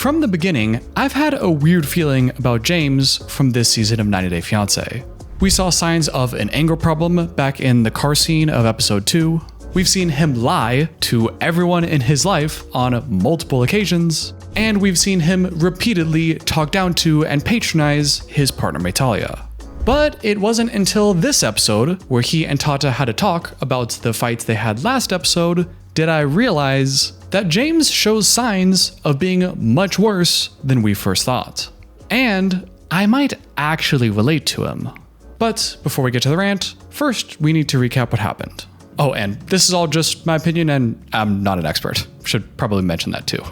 From the beginning, I've had a weird feeling about James from this season of 90 Day Fiancé. We saw signs of an anger problem back in the car scene of episode 2. We've seen him lie to everyone in his life on multiple occasions, and we've seen him repeatedly talk down to and patronize his partner Meitalia. But it wasn't until this episode, where he and Tatta had a talk about the fights they had last episode, did I realize that James shows signs of being much worse than we first thought. And I might actually relate to him. But before we get to the rant, first we need to recap what happened. Oh, and this is all just my opinion, and I'm not an expert. Should probably mention that too.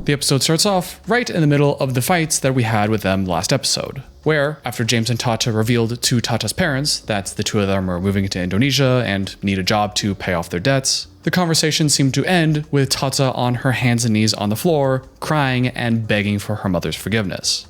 The episode starts off right in the middle of the fights that we had with them last episode, where, after James and Tatta revealed to Tatta's parents that the two of them are moving to Indonesia and need a job to pay off their debts, the conversation seemed to end with Tatta on her hands and knees on the floor, crying and begging for her mother's forgiveness.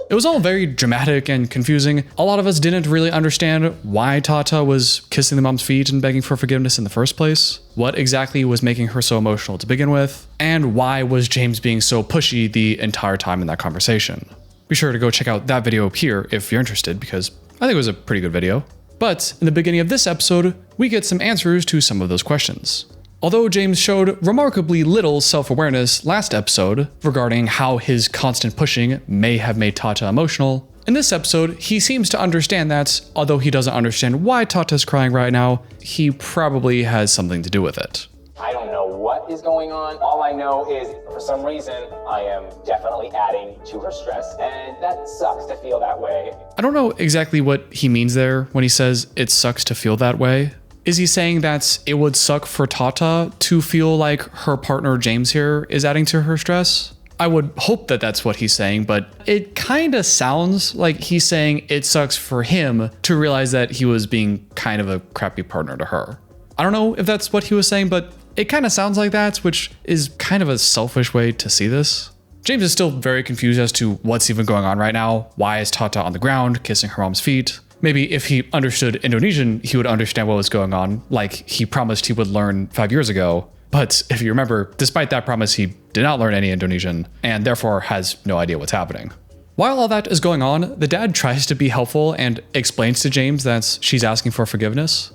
It was all very dramatic and confusing. A lot of us didn't really understand why Tatta was kissing the mom's feet and begging for forgiveness in the first place, what exactly was making her so emotional to begin with, and why was James being so pushy the entire time in that conversation. Be sure to go check out that video here if you're interested, because I think it was a pretty good video. But in the beginning of this episode, we get some answers to some of those questions. Although James showed remarkably little self-awareness last episode regarding how his constant pushing may have made Tatta emotional, in this episode, he seems to understand that, although he doesn't understand why Tatta's crying right now, he probably has something to do with it. I don't know what is going on. All I know is, for some reason, I am definitely adding to her stress, and that sucks to feel that way. I don't know exactly what he means there when he says it sucks to feel that way. Is he saying that it would suck for Tatta to feel like her partner James here is adding to her stress? I would hope that that's what he's saying, but it kind of sounds like he's saying it sucks for him to realize that he was being kind of a crappy partner to her. I don't know if that's what he was saying, but it kind of sounds like that, which is kind of a selfish way to see this. James is still very confused as to what's even going on right now. Why is Tatta on the ground kissing her mom's feet? Maybe if he understood Indonesian, he would understand what was going on, like he promised he would learn 5 years ago. But if you remember, despite that promise, he did not learn any Indonesian, and therefore has no idea what's happening. While all that is going on, the dad tries to be helpful and explains to James that she's asking for forgiveness.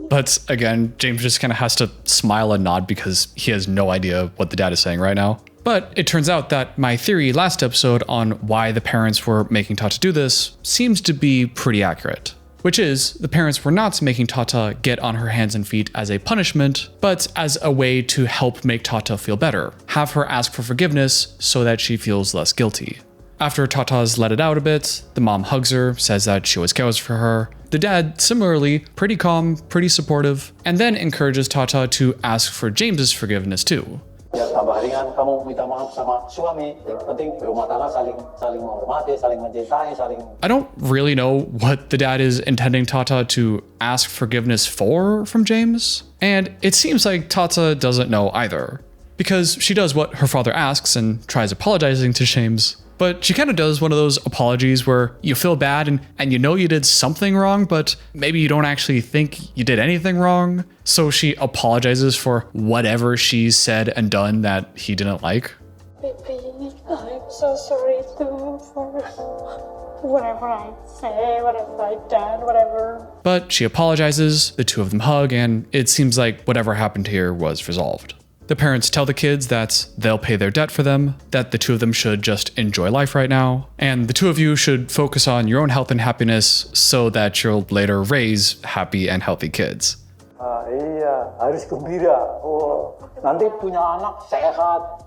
But again, James just kind of has to smile and nod because he has no idea what the dad is saying right now. But it turns out that my theory last episode on why the parents were making Tatta do this seems to be pretty accurate. Which is, the parents were not making Tatta get on her hands and feet as a punishment, but as a way to help make Tatta feel better, have her ask for forgiveness so that she feels less guilty. After Tatta's let it out a bit, the mom hugs her, says that she always cares for her. The dad, similarly, pretty calm, pretty supportive, and then encourages Tatta to ask for James's forgiveness too. I don't really know what the dad is intending Tatta to ask forgiveness for from James, and it seems like Tatta doesn't know either, because she does what her father asks and tries apologizing to James, but she kind of does one of those apologies where you feel bad and you know you did something wrong, but maybe you don't actually think you did anything wrong. So she apologizes for whatever she said and done that he didn't like. Baby, I'm so sorry too for whatever I say, whatever I done, whatever. But she apologizes, the two of them hug, and it seems like whatever happened here was resolved. The parents tell the kids that they'll pay their debt for them, that the two of them should just enjoy life right now, and the two of you should focus on your own health and happiness so that you'll later raise happy and healthy kids. Harus gembira. Nanti punya anak sehat.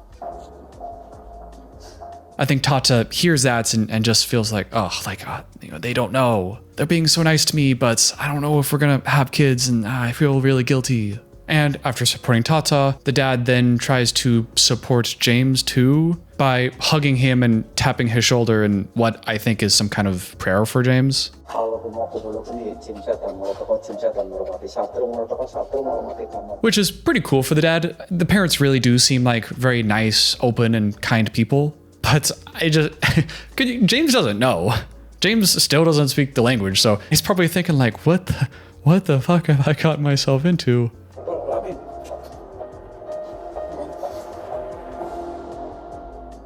I think Tatta hears that and just feels like, they don't know. They're being so nice to me, but I don't know if we're gonna have kids, and I feel really guilty. And after supporting Tatta, the dad then tries to support James too by hugging him and tapping his shoulder in what I think is some kind of prayer for James. Which is pretty cool for the dad. The parents really do seem like very nice, open, and kind people. But James doesn't know. James still doesn't speak the language, so he's probably thinking like, what What the fuck have I gotten myself into?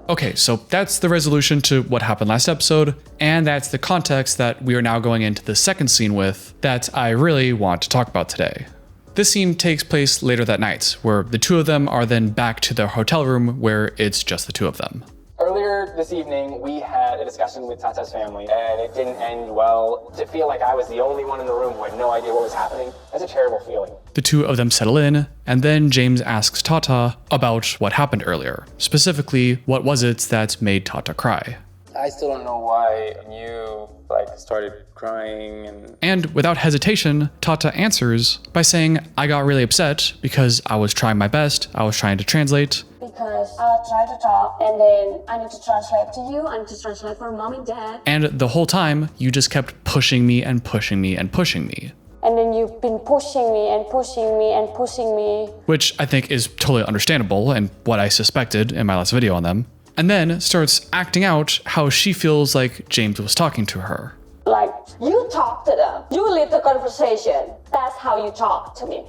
Okay, so that's the resolution to what happened last episode, and that's the context that we are now going into the second scene with that I really want to talk about today. This scene takes place later that night, where the two of them are then back to their hotel room where it's just the two of them. Earlier this evening, we had a discussion with Tatta's family, and it didn't end well. To feel like I was the only one in the room who had no idea what was happening, that's a terrible feeling. The two of them settle in, and then James asks Tatta about what happened earlier. Specifically, what was it that made Tatta cry? I still don't know why you started crying And without hesitation, Tatta answers by saying, I got really upset because I was trying my best, I was trying to translate. Because I try to talk and then I need to translate to you, I need to translate for mom and dad. And the whole time, you just kept pushing me and pushing me and pushing me. And then you've been pushing me and pushing me and pushing me. Which I think is totally understandable and what I suspected in my last video on them. And then starts acting out how she feels like James was talking to her. Like, you talk to them. You lead the conversation. That's how you talk to me.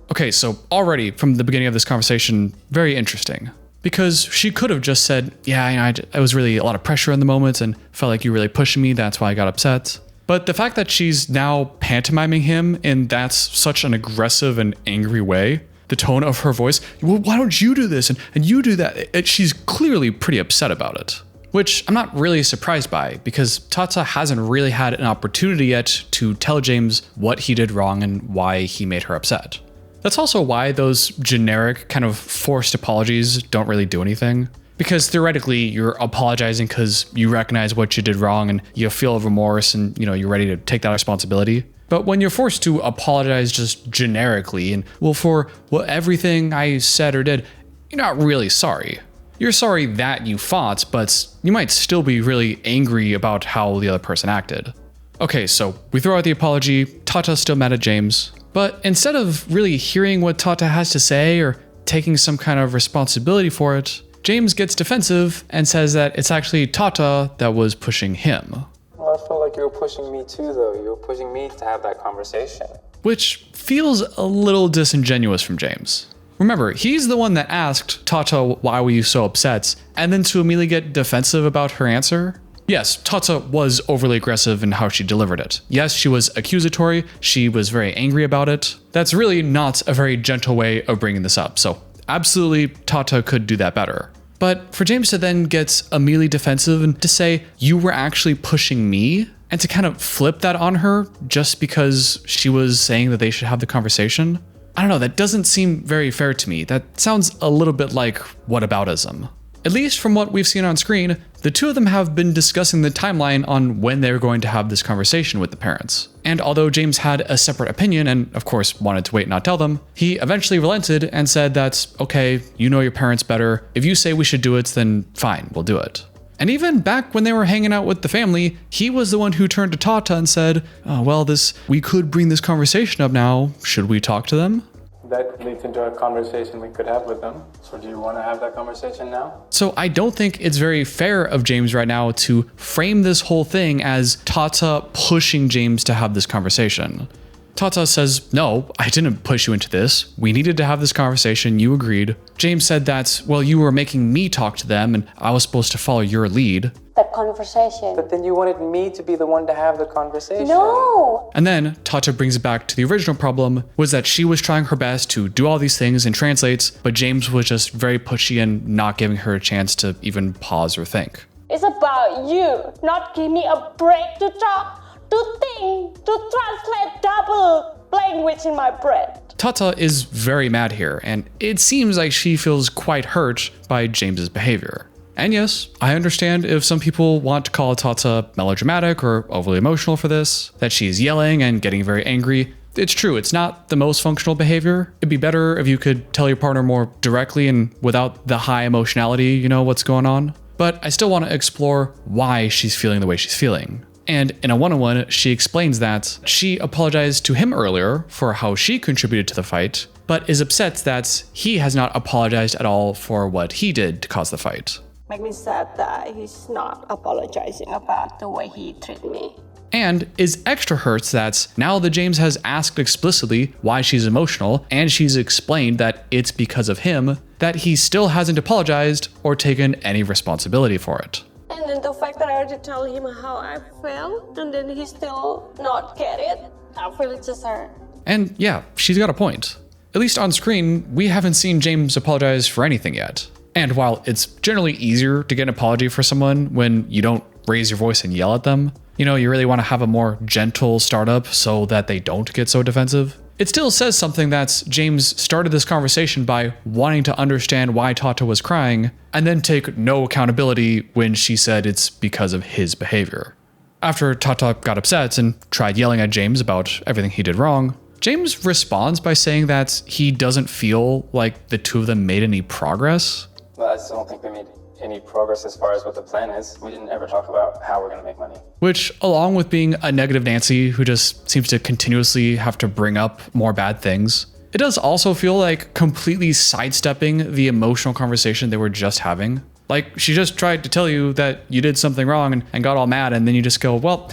Okay, so already from the beginning of this conversation, very interesting. Because she could have just said, yeah, it was really a lot of pressure in the moment and felt like you really pushing me, that's why I got upset. But the fact that she's now pantomiming him in that's such an aggressive and angry way, the tone of her voice, well, why don't you do this and you do that? She's clearly pretty upset about it. Which I'm not really surprised by, because Tatta hasn't really had an opportunity yet to tell James what he did wrong and why he made her upset. That's also why those generic kind of forced apologies don't really do anything. Because theoretically, you're apologizing because you recognize what you did wrong and you feel remorse and you're ready to take that responsibility. But when you're forced to apologize just generically and, well, for everything I said or did, you're not really sorry. You're sorry that you fought, but you might still be really angry about how the other person acted. Okay, so we throw out the apology, Tatta's still mad at James, but instead of really hearing what Tatta has to say or taking some kind of responsibility for it, James gets defensive and says that it's actually Tatta that was pushing him. Well, I felt like you were pushing me too, though. You were pushing me to have that conversation. Which feels a little disingenuous from James. Remember, he's the one that asked Tatta why were you so upset, and then to immediately get defensive about her answer? Yes, Tatta was overly aggressive in how she delivered it. Yes, she was accusatory, she was very angry about it. That's really not a very gentle way of bringing this up, so absolutely Tatta could do that better. But for James to then get immediately defensive and to say, you were actually pushing me, and to kind of flip that on her just because she was saying that they should have the conversation, I don't know, that doesn't seem very fair to me. That sounds a little bit like whataboutism. At least from what we've seen on screen, the two of them have been discussing the timeline on when they're going to have this conversation with the parents. And although James had a separate opinion and of course wanted to wait and not tell them, he eventually relented and said that, okay, you know your parents better. If you say we should do it, then fine, we'll do it. And even back when they were hanging out with the family, he was the one who turned to Tatta and said, oh, well, we could bring this conversation up now. Should we talk to them? That leads into a conversation we could have with them. So do you want to have that conversation now? So I don't think it's very fair of James right now to frame this whole thing as Tatta pushing James to have this conversation. Tatta says, no, I didn't push you into this. We needed to have this conversation. You agreed. James said that, well, you were making me talk to them and I was supposed to follow your lead. That conversation. But then you wanted me to be the one to have the conversation. No! And then Tatta brings it back to the original problem, was that she was trying her best to do all these things and translates, but James was just very pushy and not giving her a chance to even pause or think. It's about you, not give me a break to talk, to think, to translate double language in my brain. Tatta is very mad here, and it seems like she feels quite hurt by James's behavior. And yes, I understand if some people want to call Tatta melodramatic or overly emotional for this, that she's yelling and getting very angry. It's true, it's not the most functional behavior. It'd be better if you could tell your partner more directly and without the high emotionality, what's going on. But I still want to explore why she's feeling the way she's feeling. And in a one-on-one, she explains that she apologized to him earlier for how she contributed to the fight, but is upset that he has not apologized at all for what he did to cause the fight. Make me sad that he's not apologizing about the way he treated me. And is extra hurts that now that James has asked explicitly why she's emotional and she's explained that it's because of him, that he still hasn't apologized or taken any responsibility for it. And then the fact that I already told him how I felt, and then he still not get it, I feel it's just hurt. And yeah, she's got a point. At least on screen, we haven't seen James apologize for anything yet. And while it's generally easier to get an apology for someone when you don't raise your voice and yell at them, you know, you really want to have a more gentle startup so that they don't get so defensive. It still says something that James started this conversation by wanting to understand why Tatta was crying and then take no accountability when she said it's because of his behavior. After Tatta got upset and tried yelling at James about everything he did wrong, James responds by saying that he doesn't feel like the two of them made any progress. Well, I still don't think we made any progress as far as what the plan is. We didn't ever talk about how we're going to make money. Which, along with being a negative Nancy who just seems to continuously have to bring up more bad things, it does also feel like completely sidestepping the emotional conversation they were just having. Like, she just tried to tell you that you did something wrong and got all mad, and then you just go, well,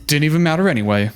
didn't even matter anyway.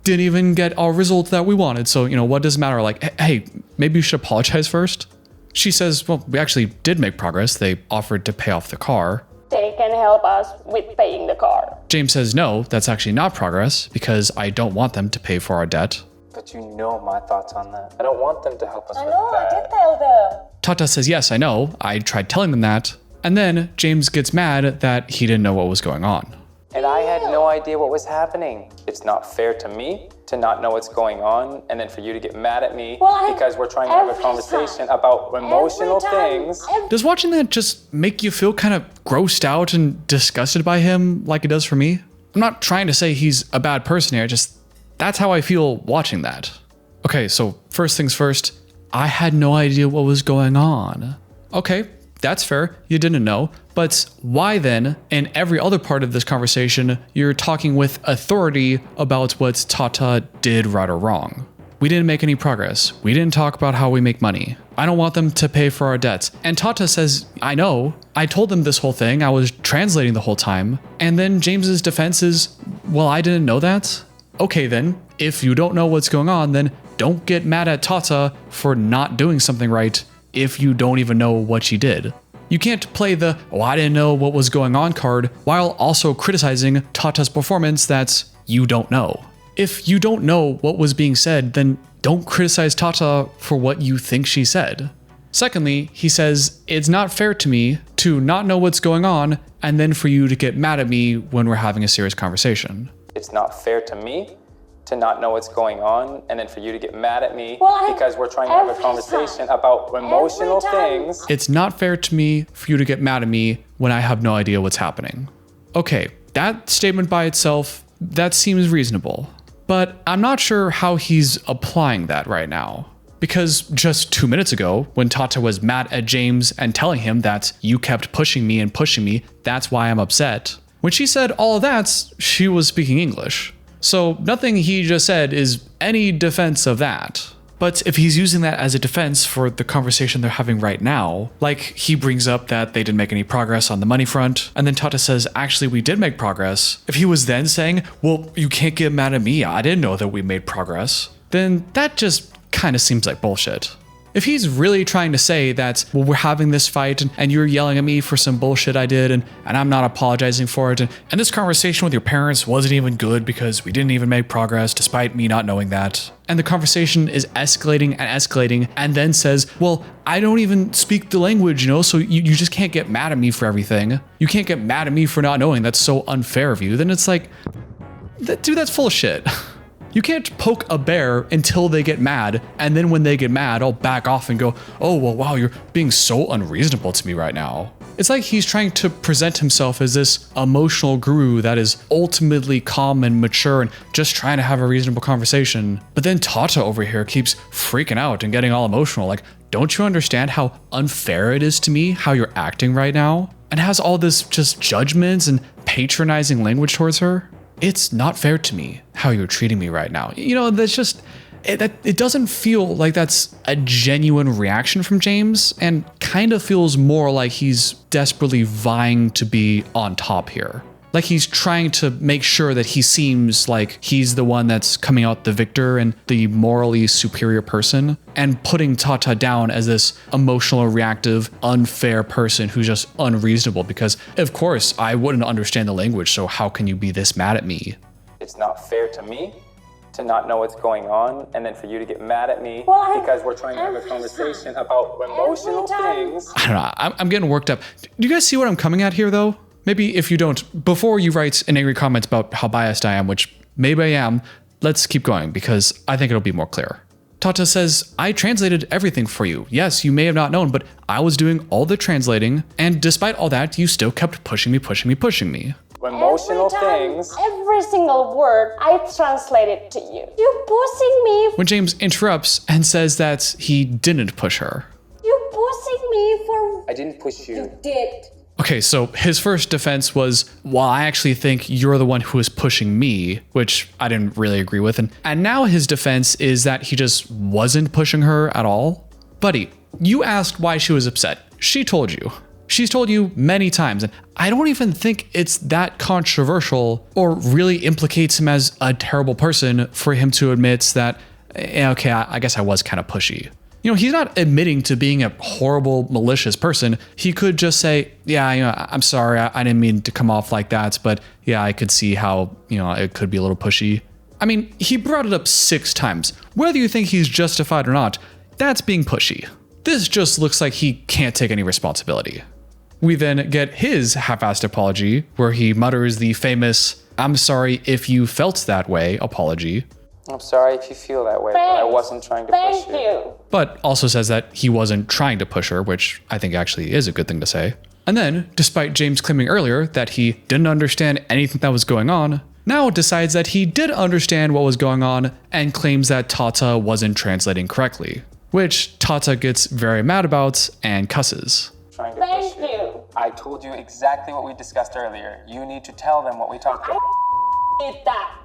Didn't even get our result that we wanted, so, you know, what does it matter? Like, hey, maybe you should apologize first? She says, well, we actually did make progress. They offered to pay off the car. They can help us with paying the car. James says, no, that's actually not progress because I don't want them to pay for our debt. But you know my thoughts on that. I don't want them to help us I with know, I that. did tell them. Tatta says, yes, I know. I tried telling them that. And then James gets mad that he didn't know what was going on. And I had no idea what was happening. It's not fair to me to not know what's going on and then for you to get mad at me because we're trying to have a conversation about emotional things. Does watching that just make you feel kind of grossed out and disgusted by him like it does for me? I'm not trying to say he's a bad person here, just that's how I feel watching that. Okay, so first things first, I had no idea what was going on. Okay, that's fair, you didn't know, but why then, in every other part of this conversation, you're talking with authority about what Tatta did right or wrong? We didn't make any progress. We didn't talk about how we make money. I don't want them to pay for our debts. And Tatta says, I know. I told them this whole thing. I was translating the whole time. And then James's defense is, well, I didn't know that. Okay then, if you don't know what's going on, then don't get mad at Tatta for not doing something right if you don't even know what she did. You can't play the, oh, I didn't know what was going on card while also criticizing Tatta's performance that you don't know. If you don't know what was being said, then don't criticize Tatta for what you think she said. Secondly, he says, it's not fair to me to not know what's going on and then for you to get mad at me when we're having a serious conversation. It's not fair to me to not know what's going on and then for you to get mad at me because we're trying to have a conversation about emotional things. It's not fair to me for you to get mad at me when I have no idea what's happening. Okay, that statement by itself, that seems reasonable. But I'm not sure how he's applying that right now. Because just 2 minutes ago, when Tatta was mad at James and telling him that you kept pushing me, that's why I'm upset. When she said all of that, she was speaking English. So nothing he just said is any defense of that. But if he's using that as a defense for the conversation they're having right now, like he brings up that they didn't make any progress on the money front, and then Tatta says, actually, we did make progress. If he was then saying, well, you can't get mad at me, I didn't know that we made progress, then that just kind of seems like bullshit. If he's really trying to say that, well, we're having this fight and you're yelling at me for some bullshit I did and I'm not apologizing for it, and this conversation with your parents wasn't even good because we didn't even make progress despite me not knowing that, and the conversation is escalating and then says, well, I don't even speak the language, you know, so you just can't get mad at me for everything. You can't get mad at me for not knowing, that's so unfair of you. Then it's like, dude, that's full of shit. You can't poke a bear until they get mad, and then when they get mad, I'll back off and go, oh, well, wow, you're being so unreasonable to me right now. It's like he's trying to present himself as this emotional guru that is ultimately calm and mature and just trying to have a reasonable conversation. But then Tatta over here keeps freaking out and getting all emotional. Like, don't you understand how unfair it is to me how you're acting right now? And has all this just judgments and patronizing language towards her? It's not fair to me how you're treating me right now. You know, that's just, it doesn't feel like that's a genuine reaction from James, and kind of feels more like he's desperately vying to be on top here. Like he's trying to make sure that he seems like he's the one that's coming out the victor and the morally superior person, and putting Tatta down as this emotional, reactive, unfair person who's just unreasonable because, of course, I wouldn't understand the language, so how can you be this mad at me? It's not fair to me to not know what's going on, and then for you to get mad at me because we're trying to have a conversation about emotional things. I don't know, I'm getting worked up. Do you guys see what I'm coming at here, though? Maybe if you don't, before you write an angry comment about how biased I am, which maybe I am, let's keep going because I think it'll be more clear. Tatta says, I translated everything for you. Yes, you may have not known, but I was doing all the translating, and despite all that, you still kept pushing me. Emotional things. Every single word I translated to you. You pushing me. When James interrupts and says that he didn't push her. You pushing me for. I didn't push you. You did. Okay, so his first defense was, well, I actually think you're the one who is pushing me, which I didn't really agree with. And now his defense is that he just wasn't pushing her at all. Buddy, you asked why she was upset. She told you. She's told you many times, and I don't even think it's that controversial or really implicates him as a terrible person for him to admit that, okay, I guess I was kind of pushy. You know, he's not admitting to being a horrible, malicious person. He could just say, yeah, you know, I'm sorry, I didn't mean to come off like that, but yeah, I could see how, you know, it could be a little pushy. I mean, he brought it up 6 times. Whether you think he's justified or not, that's being pushy. This just looks like he can't take any responsibility. We then get his half-assed apology, where he mutters the famous, I'm sorry if you felt that way apology. I'm sorry if you feel that way, but I wasn't trying to push you. But also says that he wasn't trying to push her, which I think actually is a good thing to say. And then, despite James claiming earlier that he didn't understand anything that was going on, now decides that he did understand what was going on and claims that Tatta wasn't translating correctly, which Tatta gets very mad about and cusses. Thank you. I told you exactly what we discussed earlier. You need to tell them what we talked about. I did that.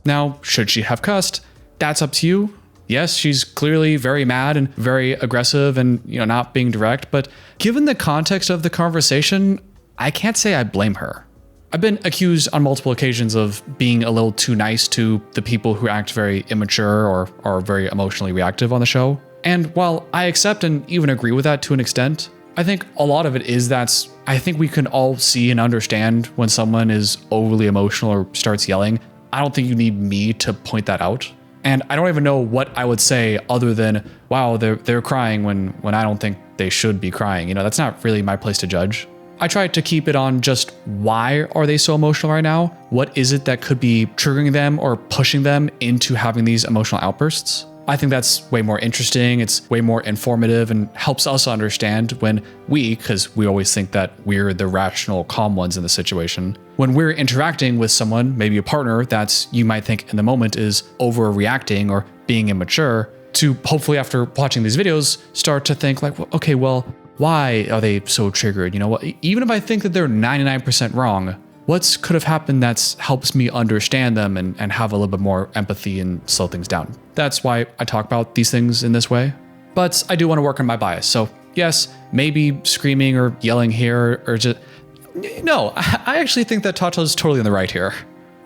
Now, should she have cussed? That's up to you. Yes, she's clearly very mad and very aggressive and, you know, not being direct, but given the context of the conversation, I can't say I blame her. I've been accused on multiple occasions of being a little too nice to the people who act very immature or are very emotionally reactive on the show. And while I accept and even agree with that to an extent, I think a lot of it is that I think we can all see and understand when someone is overly emotional or starts yelling. I don't think you need me to point that out. And I don't even know what I would say other than, wow, they're crying when I don't think they should be crying. You know, that's not really my place to judge. I try to keep it on just why are they so emotional right now? What is it that could be triggering them or pushing them into having these emotional outbursts? I think that's way more interesting, it's way more informative, and helps us understand when because we always think that we're the rational, calm ones in the situation, when we're interacting with someone, maybe a partner that you might think in the moment is overreacting or being immature, to hopefully after watching these videos start to think like, well, okay, well, why are they so triggered? You know, even if I think that they're 99% wrong, what could have happened that helps me understand them and have a little bit more empathy and slow things down? That's why I talk about these things in this way. But I do want to work on my bias. So yes, maybe screaming or yelling here or just... No, I actually think that Tatta is totally in the right here.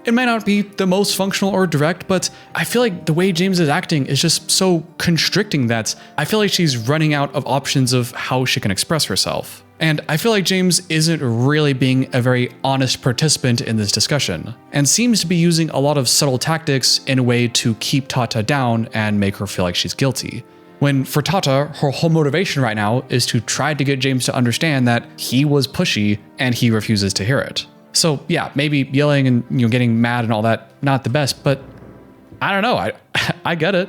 It might not be the most functional or direct, but I feel like the way James is acting is just so constricting that I feel like she's running out of options of how she can express herself. And I feel like James isn't really being a very honest participant in this discussion, and seems to be using a lot of subtle tactics in a way to keep Tatta down and make her feel like she's guilty. When for Tatta, her whole motivation right now is to try to get James to understand that he was pushy and he refuses to hear it. So yeah, maybe yelling and getting mad and all that, not the best, but I don't know, I get it.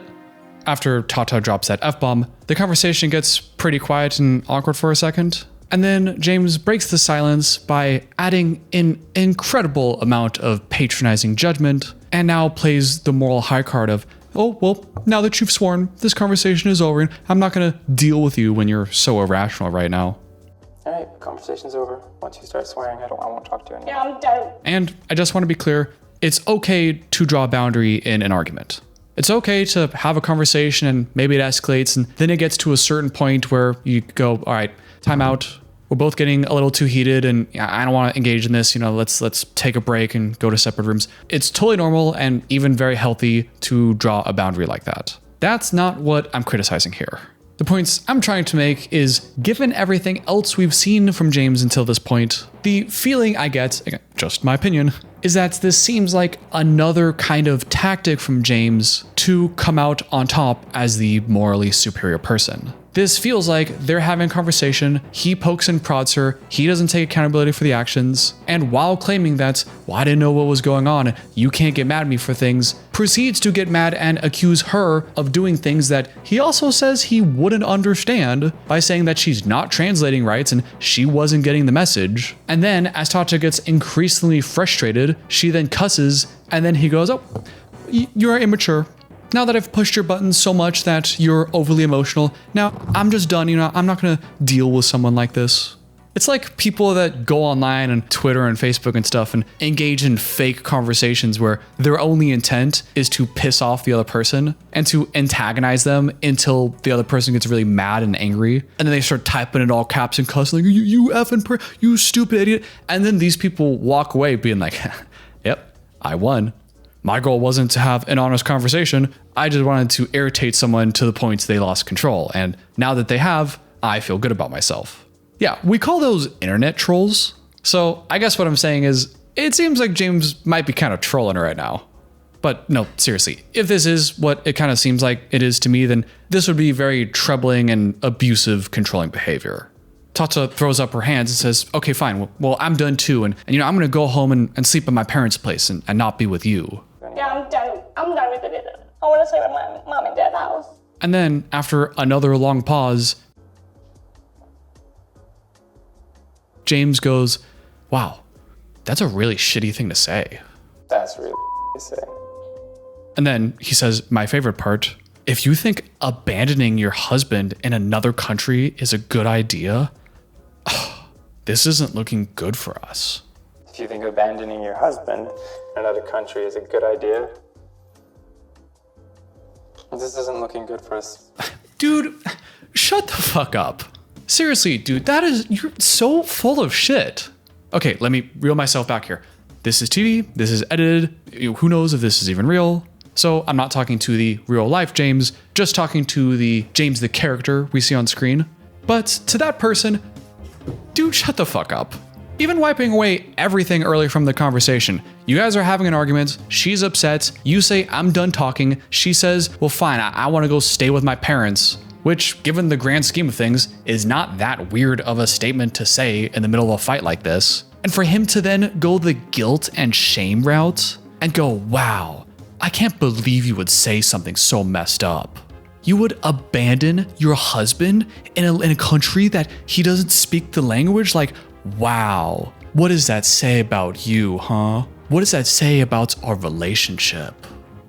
After Tatta drops that F-bomb, the conversation gets pretty quiet and awkward for a second. And then James breaks the silence by adding an incredible amount of patronizing judgment, and now plays the moral high card of, oh, well, now that you've sworn, this conversation is over, and I'm not gonna deal with you when you're so irrational right now. All right, conversation's over. Once you start swearing, I won't talk to you anymore. Yeah, I'm done. And I just want to be clear, it's okay to draw a boundary in an argument. It's okay to have a conversation and maybe it escalates and then it gets to a certain point where you go, all right, time out, we're both getting a little too heated and I don't want to engage in this. Let's take a break and go to separate rooms. It's totally normal and even very healthy to draw a boundary like that. That's not what I'm criticizing here. The points I'm trying to make is, given everything else we've seen from James until this point, the feeling I get, again, just my opinion, is that this seems like another kind of tactic from James to come out on top as the morally superior person. This feels like they're having a conversation, he pokes and prods her, he doesn't take accountability for the actions, and while claiming that, well, I didn't know what was going on, you can't get mad at me for things, proceeds to get mad and accuse her of doing things that he also says he wouldn't understand by saying that she's not translating right and she wasn't getting the message. And then as Tatta gets increasingly frustrated, she then cusses and then he goes, oh, you're immature. Now that I've pushed your buttons so much that you're overly emotional, now I'm just done, I'm not gonna deal with someone like this. It's like people that go online and Twitter and Facebook and stuff and engage in fake conversations where their only intent is to piss off the other person and to antagonize them until the other person gets really mad and angry. And then they start typing in all caps and cussing like, you effing you stupid idiot. And then these people walk away being like, yep, I won. My goal wasn't to have an honest conversation. I just wanted to irritate someone to the point they lost control. And now that they have, I feel good about myself. Yeah, we call those internet trolls. So I guess what I'm saying is, it seems like James might be kind of trolling her right now. But no, seriously, if this is what it kind of seems like it is to me, then this would be very troubling and abusive, controlling behavior. Tatta throws up her hands and says, okay, fine, well, I'm done too. And I'm gonna go home and sleep at my parents' place and not be with you. Yeah, I'm done. I'm done with it. I want to sleep at my mom and dad's house. And then, after another long pause, James goes, wow, that's a really shitty thing to say. That's really to say. And then he says, my favorite part, if you think abandoning your husband in another country is a good idea, this isn't looking good for us. If you think abandoning your husband in another country is a good idea, this isn't looking good for us. Dude, shut the fuck up. Seriously, dude, you're so full of shit. Okay, let me reel myself back here. This is TV, this is edited, who knows if this is even real. So I'm not talking to the real life James, just talking to the James the character we see on screen. But to that person, dude, shut the fuck up. Even wiping away everything early from the conversation, you guys are having an argument, she's upset, you say, I'm done talking, she says, well fine, I want to go stay with my parents, which, given the grand scheme of things, is not that weird of a statement to say in the middle of a fight like this. And for him to then go the guilt and shame route and go, wow, I can't believe you would say something so messed up. You would abandon your husband in a country that he doesn't speak the language? Like, wow, what does that say about you, huh? What does that say about our relationship?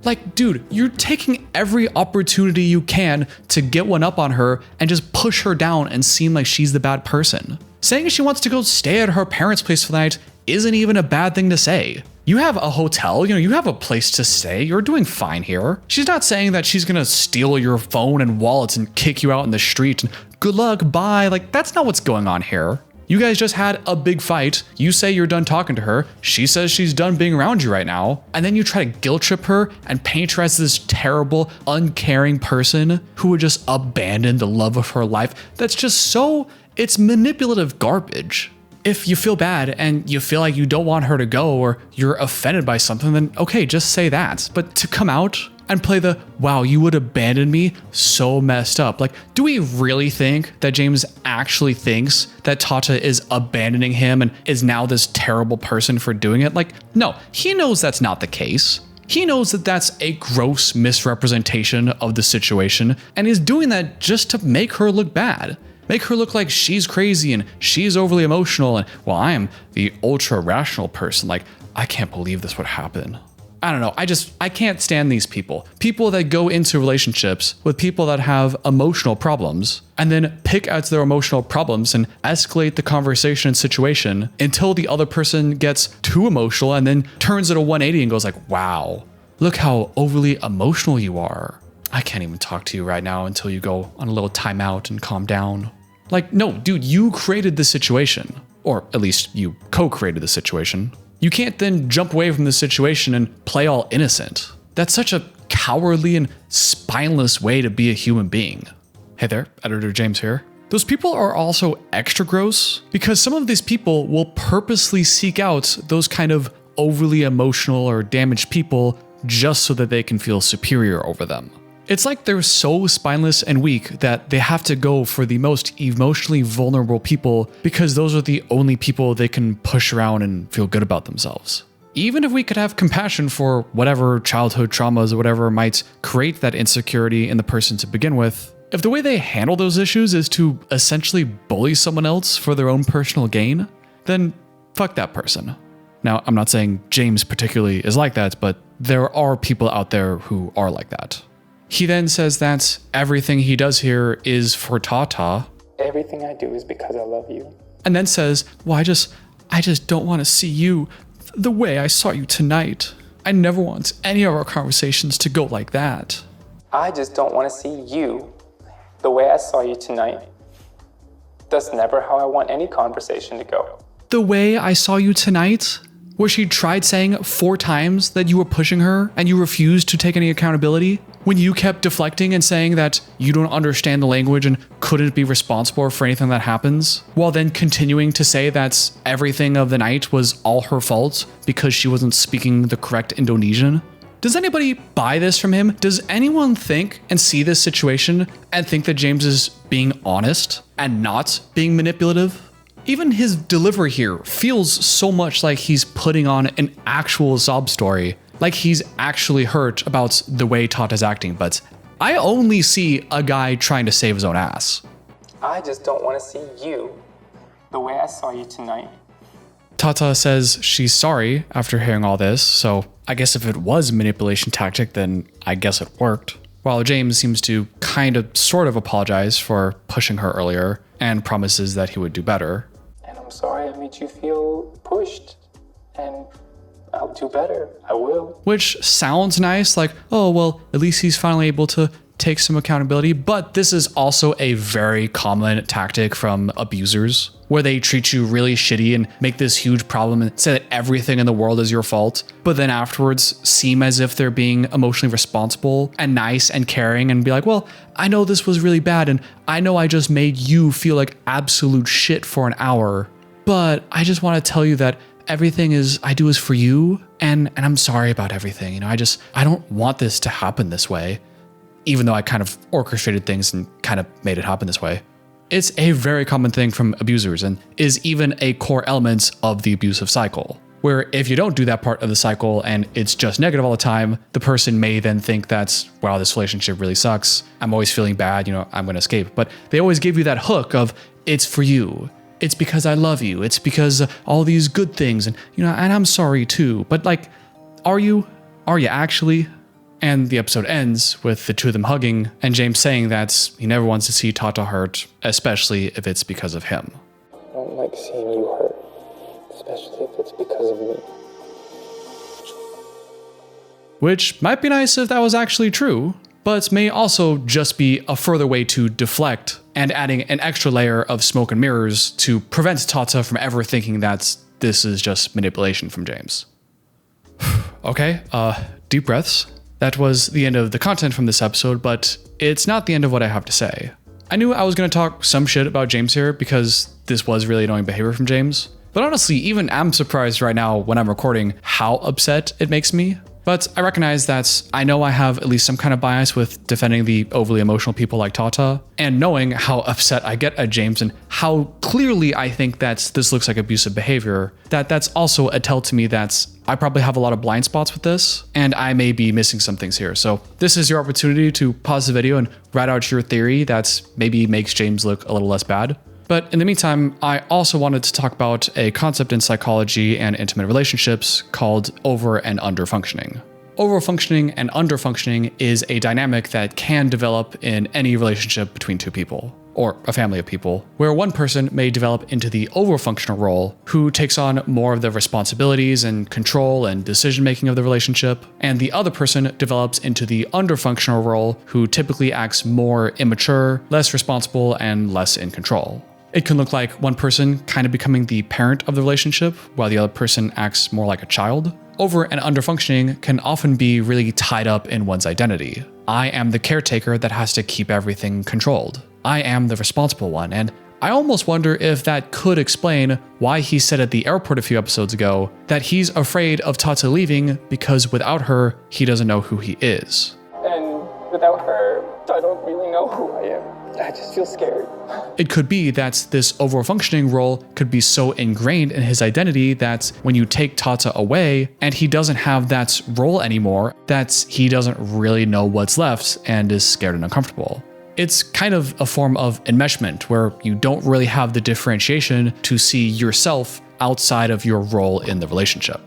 Like, dude, you're taking every opportunity you can to get one up on her and just push her down and seem like she's the bad person. Saying she wants to go stay at her parents' place for the night isn't even a bad thing to say. You have a hotel, you have a place to stay, you're doing fine here. She's not saying that she's gonna steal your phone and wallets and kick you out in the street and good luck, bye. Like, that's not what's going on here. You guys just had a big fight, you say you're done talking to her, she says she's done being around you right now, and then you try to guilt trip her and paint her as this terrible, uncaring person who would just abandon the love of her life. That's just it's manipulative garbage. If you feel bad and you feel like you don't want her to go or you're offended by something, then okay, just say that. But to come out and play the, wow, you would abandon me, so messed up. Like, do we really think that James actually thinks that Tatta is abandoning him and is now this terrible person for doing it? Like, no, he knows that's not the case. He knows that that's a gross misrepresentation of the situation and is doing that just to make her look bad. Make her look like she's crazy and she's overly emotional and, well, I am the ultra rational person. Like, I can't believe this would happen. I don't know. I can't stand these people. People that go into relationships with people that have emotional problems and then pick out their emotional problems and escalate the conversation and situation until the other person gets too emotional and then turns it a 180 and goes like, wow, look how overly emotional you are. I can't even talk to you right now until you go on a little timeout and calm down. Like, no, dude, you created this situation. Or at least you co-created the situation. You can't then jump away from the situation and play all innocent. That's such a cowardly and spineless way to be a human being. Hey there, Editor James here. Those people are also extra gross because some of these people will purposely seek out those kind of overly emotional or damaged people just so that they can feel superior over them. It's like they're so spineless and weak that they have to go for the most emotionally vulnerable people because those are the only people they can push around and feel good about themselves. Even if we could have compassion for whatever childhood traumas or whatever might create that insecurity in the person to begin with, if the way they handle those issues is to essentially bully someone else for their own personal gain, then fuck that person. Now, I'm not saying James particularly is like that, but there are people out there who are like that. He then says that everything he does here is for Tatta. Everything I do is because I love you. And then says, well, I just don't want to see you the way I saw you tonight. I never want any of our conversations to go like that. I just don't want to see you the way I saw you tonight. That's never how I want any conversation to go. The way I saw you tonight? Where she tried saying 4 times that you were pushing her and you refused to take any accountability? When you kept deflecting and saying that you don't understand the language and couldn't be responsible for anything that happens, while then continuing to say that everything of the night was all her fault because she wasn't speaking the correct Indonesian? Does anybody buy this from him? Does anyone think and see this situation and think that James is being honest and not being manipulative? Even his delivery here feels so much like he's putting on an actual sob story, like he's actually hurt about the way Tatta's acting, but I only see a guy trying to save his own ass. I just don't want to see you the way I saw you tonight. Tatta says she's sorry after hearing all this, so I guess if it was a manipulation tactic, then I guess it worked. While James seems to kind of sort of apologize for pushing her earlier and promises that he would do better. I'm sorry I made you feel pushed, and I'll do better. I will. Which sounds nice, like, oh, well, at least he's finally able to take some accountability. But this is also a very common tactic from abusers, where they treat you really shitty and make this huge problem and say that everything in the world is your fault, but then afterwards seem as if they're being emotionally responsible and nice and caring and be like, well, I know this was really bad and I know I just made you feel like absolute shit for an hour, but I just want to tell you that everything I do is for you, and I'm sorry about everything. You know, I don't want this to happen this way, even though I kind of orchestrated things and kind of made it happen this way. It's a very common thing from abusers and is even a core element of the abusive cycle, where if you don't do that part of the cycle and it's just negative all the time, the person may then think that's, wow, this relationship really sucks. I'm always feeling bad, you know, I'm going to escape. But they always give you that hook of, it's for you. It's because I love you. It's because all these good things and, you know, and I'm sorry too. But like, are you actually? And the episode ends with the two of them hugging and James saying that he never wants to see Tatta hurt, especially if it's because of him. I don't like seeing you hurt, especially if it's because of me. Which might be nice if that was actually true, but may also just be a further way to deflect and adding an extra layer of smoke and mirrors to prevent Tatta from ever thinking that this is just manipulation from James. Okay, deep breaths. That was the end of the content from this episode, but it's not the end of what I have to say. I knew I was going to talk some shit about James here because this was really annoying behavior from James, but honestly, even I'm surprised right now when I'm recording how upset it makes me. But I recognize that I know I have at least some kind of bias with defending the overly emotional people like Tatta, and knowing how upset I get at James and how clearly I think that this looks like abusive behavior, that's also a tell to me that I probably have a lot of blind spots with this, and I may be missing some things here. So this is your opportunity to pause the video and write out your theory that maybe makes James look a little less bad. But in the meantime, I also wanted to talk about a concept in psychology and intimate relationships called over and under functioning. Over-functioning and under-functioning is a dynamic that can develop in any relationship between two people. or a family of people, where one person may develop into the overfunctional role, who takes on more of the responsibilities and control and decision-making of the relationship, and the other person develops into the underfunctional role, who typically acts more immature, less responsible, and less in control. It can look like one person kind of becoming the parent of the relationship, while the other person acts more like a child. Over and underfunctioning can often be really tied up in one's identity. I am the caretaker that has to keep everything controlled. I am the responsible one, and I almost wonder if that could explain why he said at the airport a few episodes ago that he's afraid of Tatta leaving because without her, he doesn't know who he is. And without her, I don't really know who I am. I just feel scared. It could be that this overfunctioning role could be so ingrained in his identity that when you take Tatta away and he doesn't have that role anymore, that he doesn't really know what's left and is scared and uncomfortable. It's kind of a form of enmeshment where you don't really have the differentiation to see yourself outside of your role in the relationship.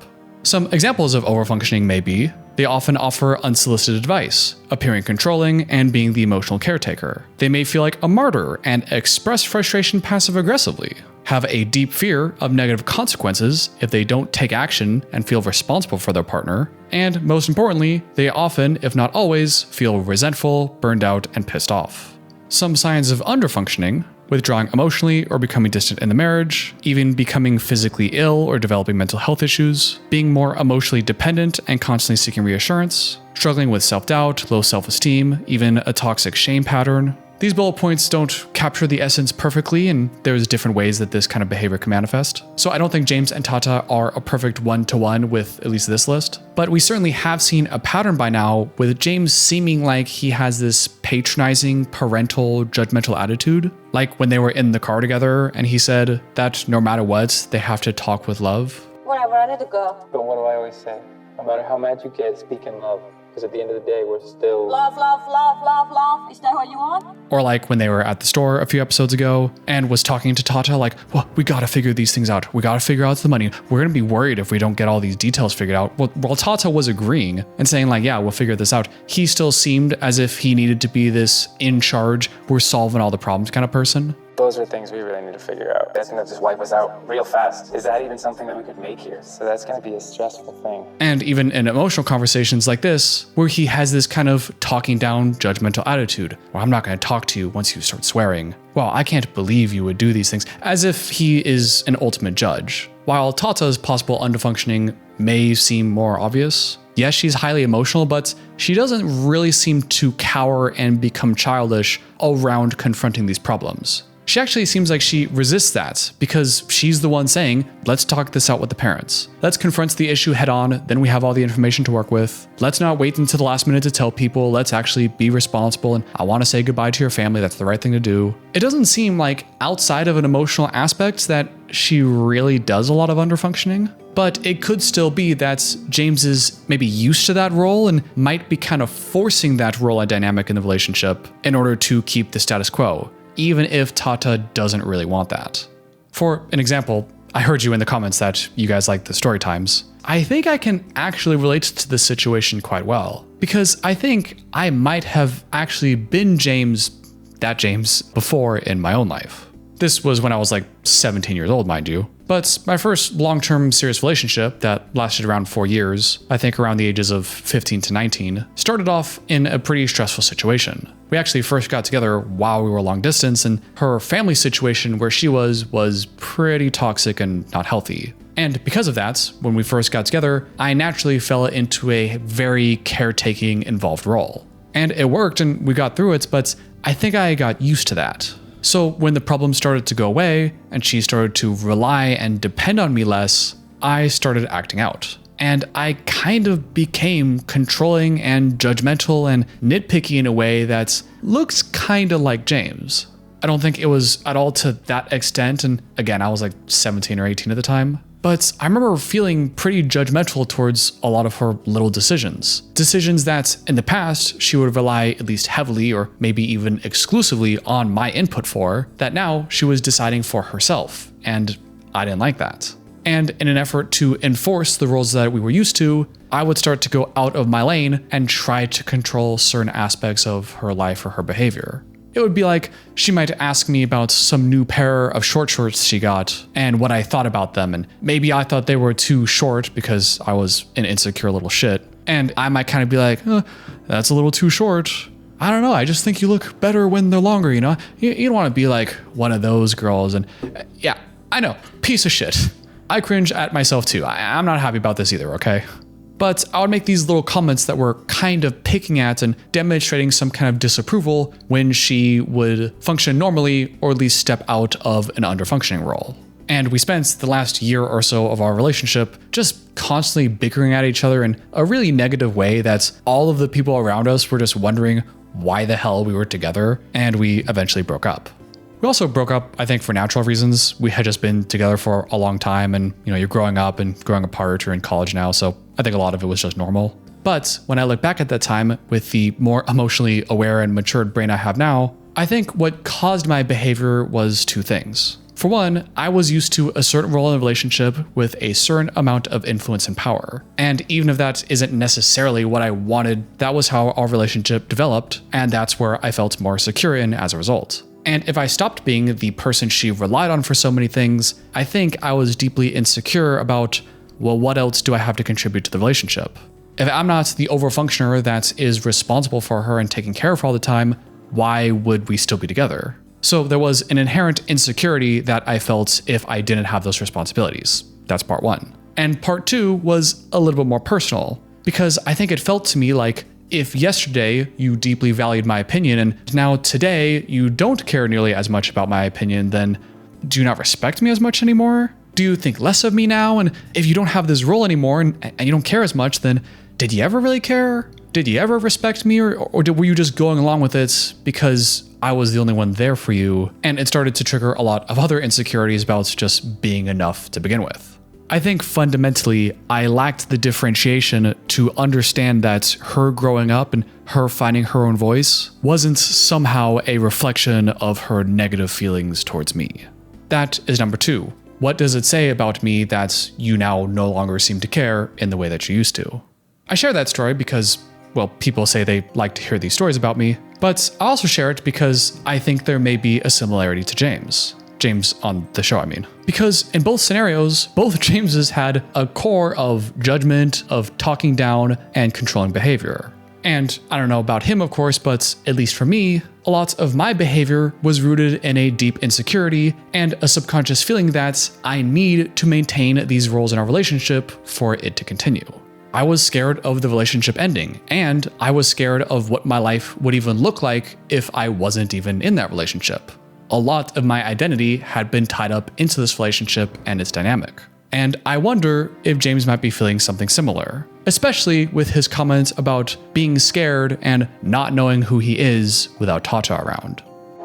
Some examples of overfunctioning may be they often offer unsolicited advice, appearing controlling and being the emotional caretaker. They may feel like a martyr and express frustration passive-aggressively, have a deep fear of negative consequences if they don't take action and feel responsible for their partner, and most importantly, they often, if not always, feel resentful, burned out, and pissed off. Some signs of underfunctioning: withdrawing emotionally or becoming distant in the marriage, even becoming physically ill or developing mental health issues, being more emotionally dependent and constantly seeking reassurance, struggling with self-doubt, low self-esteem, even a toxic shame pattern. These bullet points don't capture the essence perfectly, and there's different ways that this kind of behavior can manifest. So I don't think James and Tatta are a perfect one-to-one with at least this list, but we certainly have seen a pattern by now with James seeming like he has this patronizing, parental, judgmental attitude. Like when they were in the car together and he said that no matter what, they have to talk with love. Whatever, I need to go. But what do I always say? No matter how mad you get, speak in love. Because at the end of the day, we're still... Love, love, love, love, love. Is that what you want? Or like when they were at the store a few episodes ago and was talking to Tatta like, well, we gotta figure these things out. We gotta figure out the money. We're gonna be worried if we don't get all these details figured out. Well, while Tatta was agreeing and saying like, yeah, we'll figure this out, he still seemed as if he needed to be this in charge, we're solving all the problems kind of person. Those are things we really need to figure out. That's going to just wipe us out real fast. Is that even something that we could make here? So that's going to be a stressful thing. And even in emotional conversations like this, where he has this kind of talking down judgmental attitude, well, I'm not going to talk to you once you start swearing. Well, I can't believe you would do these things, as if he is an ultimate judge. While Tatta's possible underfunctioning may seem more obvious, yes, she's highly emotional, but she doesn't really seem to cower and become childish around confronting these problems. She actually seems like she resists that because she's the one saying, let's talk this out with the parents. Let's confront the issue head on, then we have all the information to work with. Let's not wait until the last minute to tell people, let's actually be responsible and I want to say goodbye to your family, that's the right thing to do. It doesn't seem like outside of an emotional aspect that she really does a lot of underfunctioning, but it could still be that James is maybe used to that role and might be kind of forcing that role and dynamic in the relationship in order to keep the status quo, even if Tatta doesn't really want that. For an example, I heard you in the comments that you guys like the story times. I think I can actually relate to this situation quite well, because I think I might have actually been that James, before in my own life. This was when I was like 17 years old, mind you. But my first long-term serious relationship that lasted around 4 years, I think around the ages of 15 to 19, started off in a pretty stressful situation. We actually first got together while we were long distance, and her family situation where she was pretty toxic and not healthy. And because of that, when we first got together, I naturally fell into a very caretaking involved role. And it worked and we got through it, but I think I got used to that. So when the problem started to go away and she started to rely and depend on me less, I started acting out. And I kind of became controlling and judgmental and nitpicky in a way that looks kind of like James. I don't think it was at all to that extent, and again, I was like 17 or 18 at the time. But I remember feeling pretty judgmental towards a lot of her little decisions. Decisions that in the past she would rely at least heavily or maybe even exclusively on my input for, that now she was deciding for herself. And I didn't like that. And in an effort to enforce the rules that we were used to, I would start to go out of my lane and try to control certain aspects of her life or her behavior. It would be like she might ask me about some new pair of short shorts she got and what I thought about them, and maybe I thought they were too short because I was an insecure little shit. And I might kind of be like, that's a little too short. I don't know, I just think you look better when they're longer, you know? You don't want to be like one of those girls. And yeah, I know, piece of shit. I cringe at myself too. I'm not happy about this either, okay? But I would make these little comments that were kind of picking at and demonstrating some kind of disapproval when she would function normally or at least step out of an underfunctioning role. And we spent the last year or so of our relationship just constantly bickering at each other in a really negative way that all of the people around us were just wondering why the hell we were together, and we eventually broke up. We also broke up, I think, for natural reasons. We had just been together for a long time, and you're growing up and growing apart. You're in college now, so I think a lot of it was just normal. But when I look back at that time with the more emotionally aware and matured brain I have now, I think what caused my behavior was two things. For one, I was used to a certain role in a relationship with a certain amount of influence and power. And even if that isn't necessarily what I wanted, that was how our relationship developed, and that's where I felt more secure in as a result. And if I stopped being the person she relied on for so many things, I think I was deeply insecure about, well, what else do I have to contribute to the relationship? If I'm not the overfunctioner that is responsible for her and taking care of her all the time, why would we still be together? So there was an inherent insecurity that I felt if I didn't have those responsibilities. That's part one. And part two was a little bit more personal, because I think it felt to me like if yesterday you deeply valued my opinion and now today you don't care nearly as much about my opinion, then do you not respect me as much anymore? Do you think less of me now? And if you don't have this role anymore and you don't care as much, then did you ever really care? Did you ever respect me, or were you just going along with it because I was the only one there for you? And it started to trigger a lot of other insecurities about just being enough to begin with. I think fundamentally, I lacked the differentiation to understand that her growing up and her finding her own voice wasn't somehow a reflection of her negative feelings towards me. That is number two. What does it say about me that you now no longer seem to care in the way that you used to? I share that story because, well, people say they like to hear these stories about me, but I also share it because I think there may be a similarity to James. James on the show, I mean. Because in both scenarios, both Jameses had a core of judgment, of talking down, and controlling behavior. And I don't know about him, of course, but at least for me, a lot of my behavior was rooted in a deep insecurity and a subconscious feeling that I need to maintain these roles in our relationship for it to continue. I was scared of the relationship ending, and I was scared of what my life would even look like if I wasn't even in that relationship. A lot of my identity had been tied up into this relationship and its dynamic. And I wonder if James might be feeling something similar, especially with his comments about being scared and not knowing who he is without Tatta around.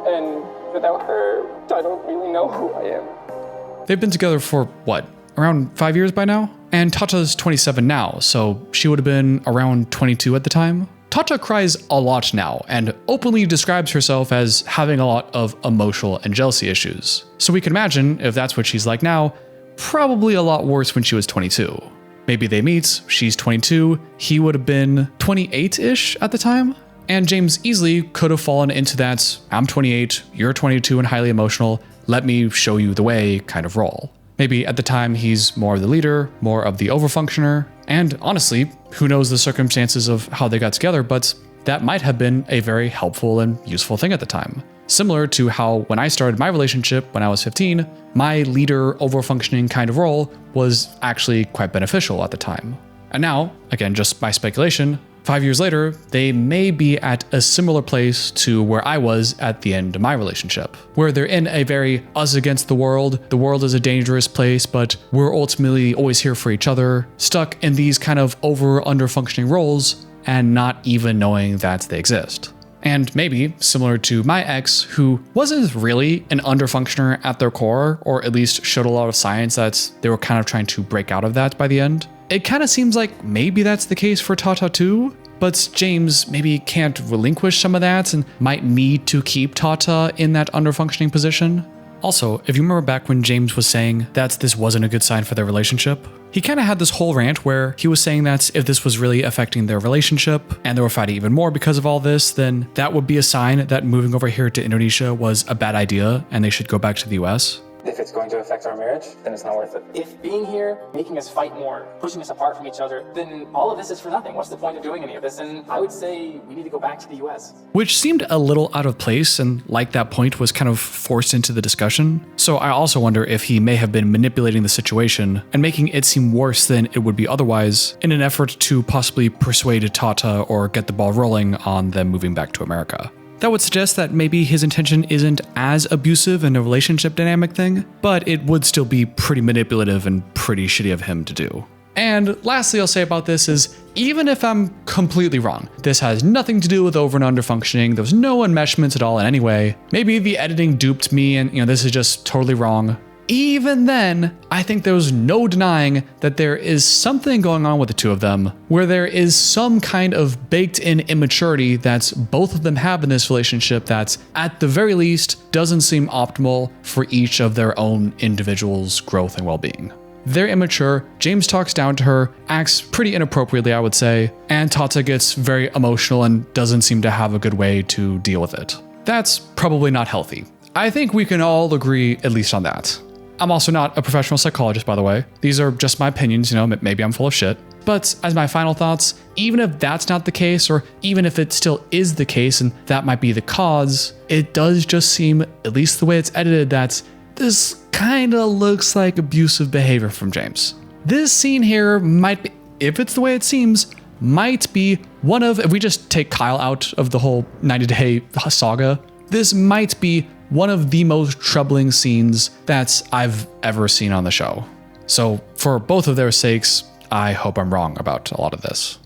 And without her, I don't really know who I am. They've been together for, what, around 5 years by now? And Tatta's 27 now, so she would have been around 22 at the time. Tatta cries a lot now and openly describes herself as having a lot of emotional and jealousy issues. So we can imagine, if that's what she's like now, probably a lot worse when she was 22. Maybe they meet, she's 22, he would have been 28-ish at the time. And James easily could have fallen into that, I'm 28, you're 22 and highly emotional, let me show you the way kind of role. Maybe at the time he's more of the leader, more of the overfunctioner, and honestly, who knows the circumstances of how they got together, but that might have been a very helpful and useful thing at the time. Similar to how when I started my relationship when I was 15, my leader, overfunctioning kind of role was actually quite beneficial at the time. And now, again, just my speculation, 5 years later, they may be at a similar place to where I was at the end of my relationship, where they're in a very us against the world is a dangerous place, but we're ultimately always here for each other, stuck in these kind of under functioning roles and not even knowing that they exist. And maybe similar to my ex, who wasn't really an underfunctioner at their core, or at least showed a lot of signs that they were kind of trying to break out of that by the end. It kind of seems like maybe that's the case for Tatta too, but James maybe can't relinquish some of that and might need to keep Tatta in that underfunctioning position. Also, if you remember back when James was saying that this wasn't a good sign for their relationship, he kind of had this whole rant where he was saying that if this was really affecting their relationship and they were fighting even more because of all this, then that would be a sign that moving over here to Indonesia was a bad idea and they should go back to the US. If it's going to affect our marriage, then it's not worth it. If being here, making us fight more, pushing us apart from each other, then all of this is for nothing. What's the point of doing any of this? And I would say we need to go back to the US. Which seemed a little out of place and like that point was kind of forced into the discussion. So I also wonder if he may have been manipulating the situation and making it seem worse than it would be otherwise in an effort to possibly persuade Tatta or get the ball rolling on them moving back to America. That would suggest that maybe his intention isn't as abusive in a relationship dynamic thing, but it would still be pretty manipulative and pretty shitty of him to do. And lastly I'll say about this is, even if I'm completely wrong, this has nothing to do with over and under functioning, there's no enmeshments at all in any way, maybe the editing duped me and this is just totally wrong. Even then, I think there's no denying that there is something going on with the two of them, where there is some kind of baked-in immaturity that both of them have in this relationship that, at the very least, doesn't seem optimal for each of their own individuals' growth and well-being. They're immature, James talks down to her, acts pretty inappropriately I would say, and Tatta gets very emotional and doesn't seem to have a good way to deal with it. That's probably not healthy. I think we can all agree at least on that. I'm also not a professional psychologist, by the way. These are just my opinions, maybe I'm full of shit. But as my final thoughts, even if that's not the case, or even if it still is the case and that might be the cause, it does just seem, at least the way it's edited, that this kinda looks like abusive behavior from James. This scene here might be, if it's the way it seems, might be one of, if we just take Kyle out of the whole 90-day saga, this might be one of the most troubling scenes that I've ever seen on the show. So for both of their sakes, I hope I'm wrong about a lot of this.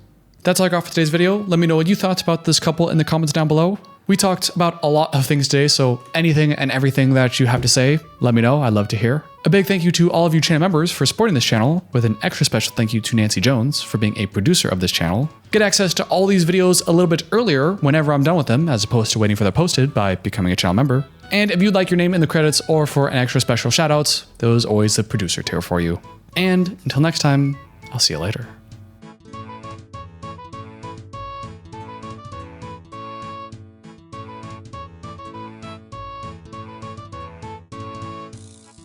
That's all I got for today's video. Let me know what you thought about this couple in the comments down below. We talked about a lot of things today, so anything and everything that you have to say, let me know. I'd love to hear. A big thank you to all of you channel members for supporting this channel, with an extra special thank you to Nancy Jones for being a producer of this channel. Get access to all these videos a little bit earlier whenever I'm done with them, as opposed to waiting for them posted by becoming a channel member. And if you'd like your name in the credits or for an extra special shoutouts, there's always the producer tier for you. And until next time, I'll see you later.